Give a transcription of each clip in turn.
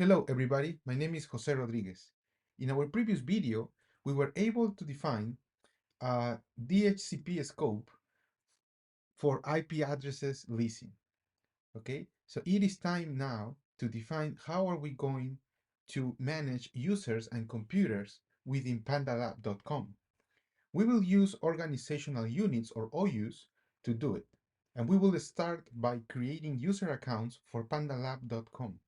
Hello everybody, my name is Jose Rodriguez. In our previous video, we were able to define a DHCP scope for IP addresses leasing. Okay, so it is time now to define how are we going to manage users and computers within pandalab.com. We will use organizational units or OUs to do it. And we will start by creating user accounts for pandalab.com.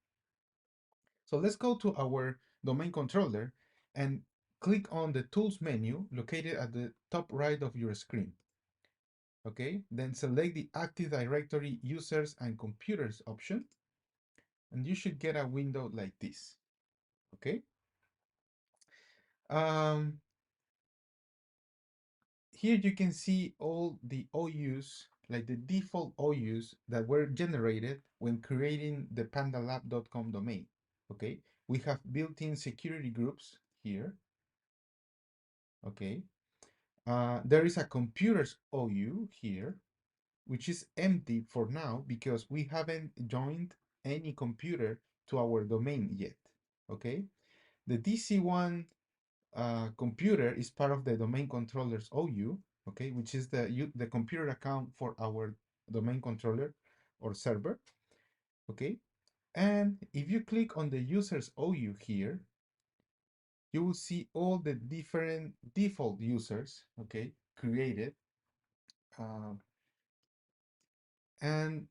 So let's go to our domain controller and click on the Tools menu located at the top right of your screen. Okay, then select the Active Directory Users and Computers option, and you should get a window like this. Okay. Um, Here you can see all the OUs, like the default OUs that were generated when creating the pandalab.com domain. Okay, we have built-in security groups here. Okay, there is a computers OU here, which is empty for now because we haven't joined any computer to our domain yet. Okay, the DC1 computer is part of the domain controllers OU, okay, which is the computer account for our domain controller or server. Okay, and if you click on the users OU here, you will see all the different default users, okay, created. Uh, and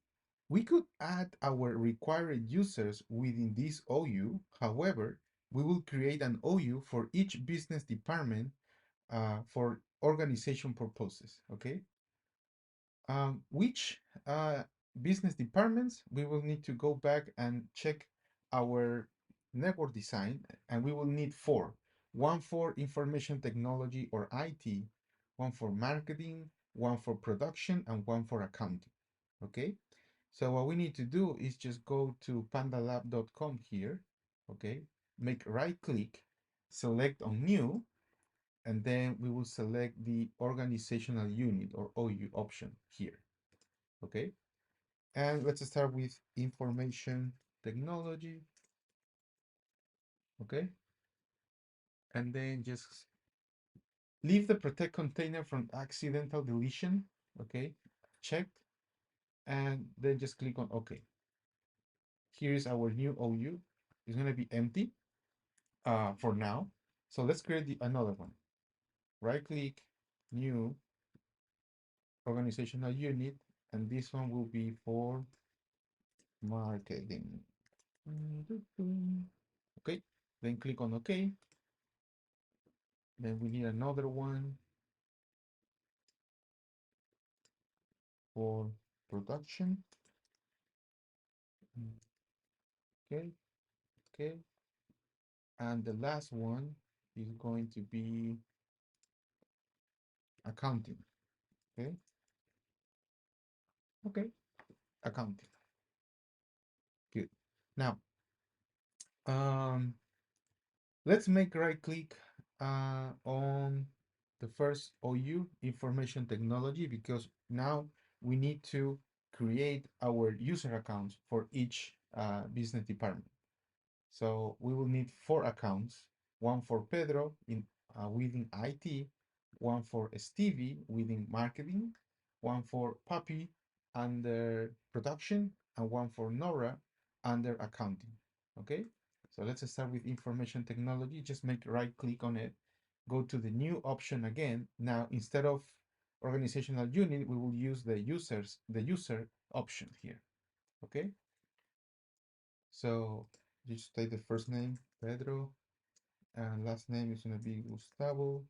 we could add our required users within this OU. However, we will create an OU for each business department for organization purposes, okay? Which business departments, we will need to go back and check our network design, and we will need four. One for information technology or IT, one for marketing, one for production, and one for accounting, okay? So what we need to do is just go to pandalab.com here, okay? Make right click, select on new, and then we will select the organizational unit or OU option here, okay? And let's start with information technology, okay? And then just leave the protect container from accidental deletion, okay? Checked, and then just click on OK. Here is our new OU. It's gonna be empty for now. So let's create another one. Right click, new organizational unit, and this one will be for marketing. Okay, then click on OK. Then we need another one for production. Okay, okay. And the last one is going to be accounting. Okay, okay, accounting. Good. Now, um, let's make right click on the first OU, information technology, because now we need to create our user accounts for each business department. So we will need four accounts, one for Pedro within IT, one for Stevie within marketing, one for Papi under production, and one for Nora under accounting. Okay, so let's start with information technology. Just make right click on it, go to the new option again. Now, instead of organizational unit, we will use the user option here. Okay, so just take the first name, Pedro, and last name is going to be Gustavo.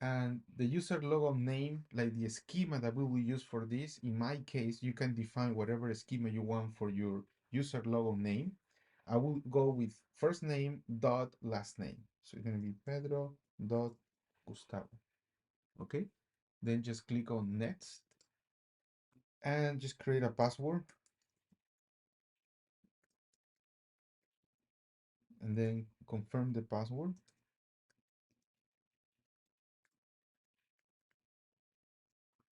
And the user logo name, like the schema that we will use for this, in my case, you can define whatever schema you want for your user logo name. I will go with first name dot last name. So it's going to be Pedro dot Gustavo. Okay. Then just click on next and just create a password. And then confirm the password.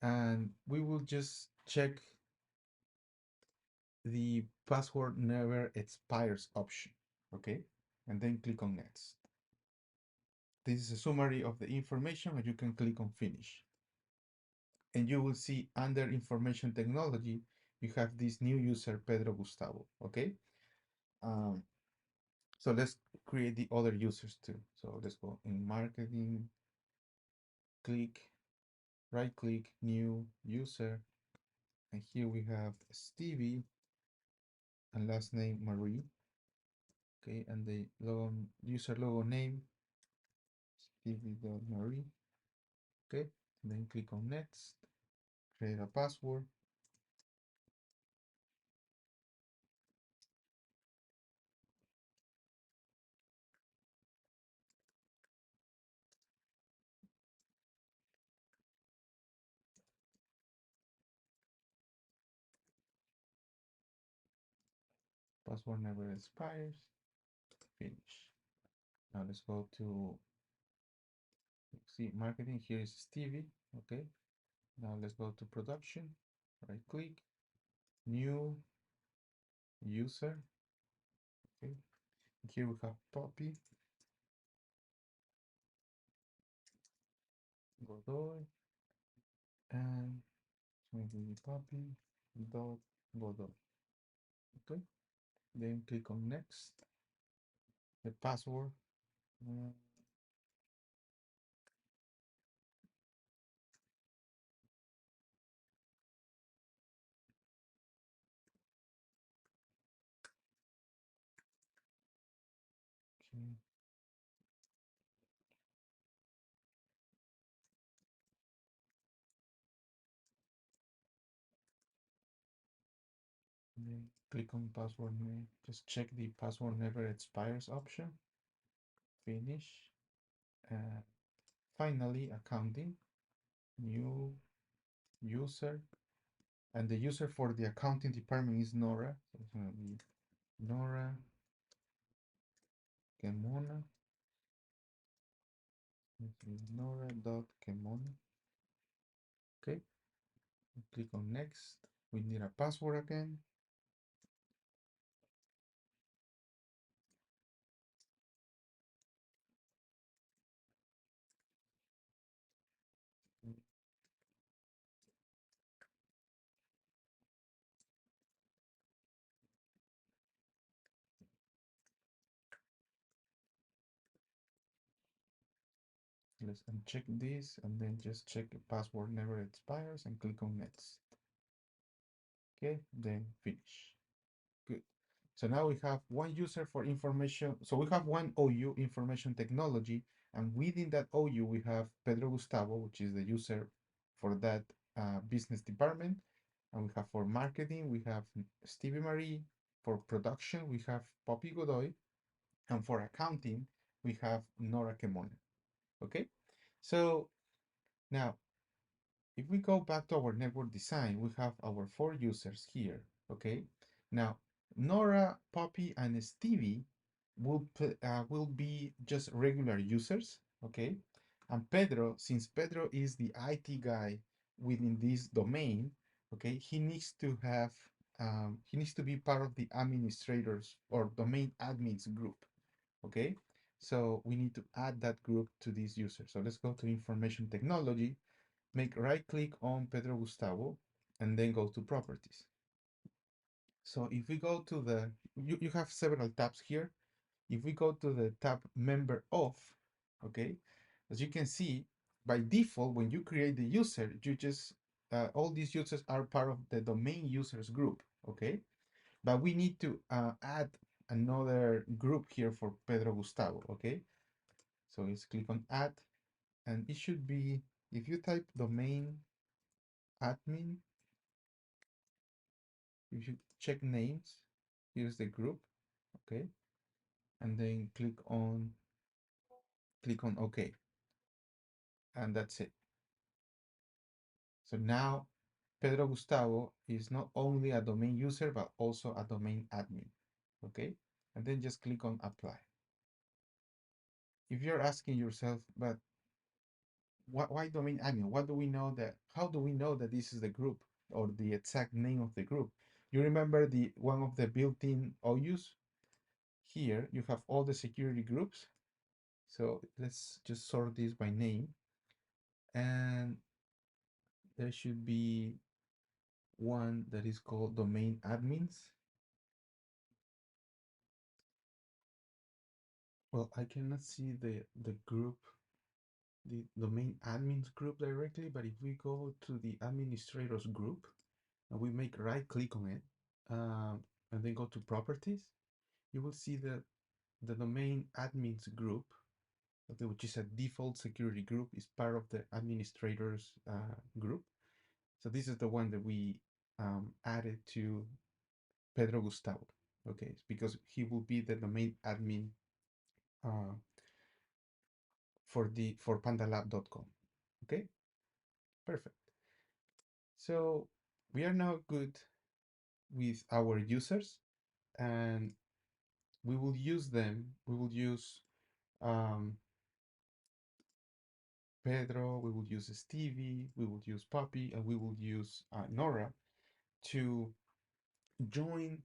And we will just check the password never expires option. okay? And then click on next. This is a summary of the information, and you can click on finish. And you will see under information technology, you have this new user, Pedro Gustavo, okay? Um, so let's create the other users too. So let's go in marketing, click, right click, new user. And here we have Stevie and last name Marie. Okay, and the logo, user logo name, Stevie.Marie. Okay, and then click on next, create a password. Password never expires. Finish. Now let's go to see marketing. Here is Stevie. Okay. Now let's go to production. Right click, new user. Okay. Here we have Poppy, Godoy, and maybe Poppy dot Godoy. Okay. Then click on next. The password. Uh, okay. Then click on password name. Just check the password never expires option. Finish. And finally, accounting. New user. And the user for the accounting department is Nora. So it's going to be Nora Kemona. Nora.Kemona. Okay. Click on next. We need a password again. Let's uncheck this and then just check the password never expires and click on next. Okay, then finish. Good. So now we have one user for information. So we have one OU, information technology, and within that OU we have Pedro Gustavo, which is the user for that business department. And we have for marketing, we have Stevie Marie. For production, we have Poppy Godoy. And for accounting, we have Nora Kemona. Okay, so now if we go back to our network design, we have our four users here, okay? Now, Nora, Poppy, and Stevie will be just regular users, okay? And Pedro, since Pedro is the IT guy within this domain, okay, he needs to be part of the administrators or domain admins group, okay? So we need to add that group to this user. So let's go to information technology, make right click on Pedro Gustavo, and then go to properties. So if we go to you have several tabs here. If we go to the tab member of, okay, as you can see, by default, when you create the user, you just, all these users are part of the domain users group, okay? But we need to add another group here for Pedro Gustavo, okay? So let's click on add, and it should be, if you type domain admin, you should check names. Here's the group, okay, and then click on OK, and that's it. So now Pedro Gustavo is not only a domain user but also a domain admin, okay, and then just click on apply. If you're asking yourself, but why domain admin? What do we know that? How do we know that this is the group or the exact name of the group? You remember the one of the built-in OUs? here you have all the security groups. So let's just sort this by name. And there should be one that is called domain admins. Well, I cannot see the group, the domain admins group directly, but if we go to the administrators group and we make right click on it, and then go to properties, you will see that the domain admins group, which is a default security group, is part of the administrators group. So this is the one that we added to Pedro Gustavo. Okay, it's because he will be the domain admin uh, for pandalab.com. Okay, perfect. So we are now good with our users, and we will use them. We will use um, Pedro, we will use Stevie, we will use Poppy, and we will use Nora to join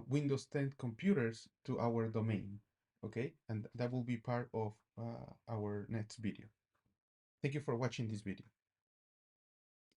Windows 10 computers to our domain. Okay, and that will be part of our next video. Thank you for watching this video.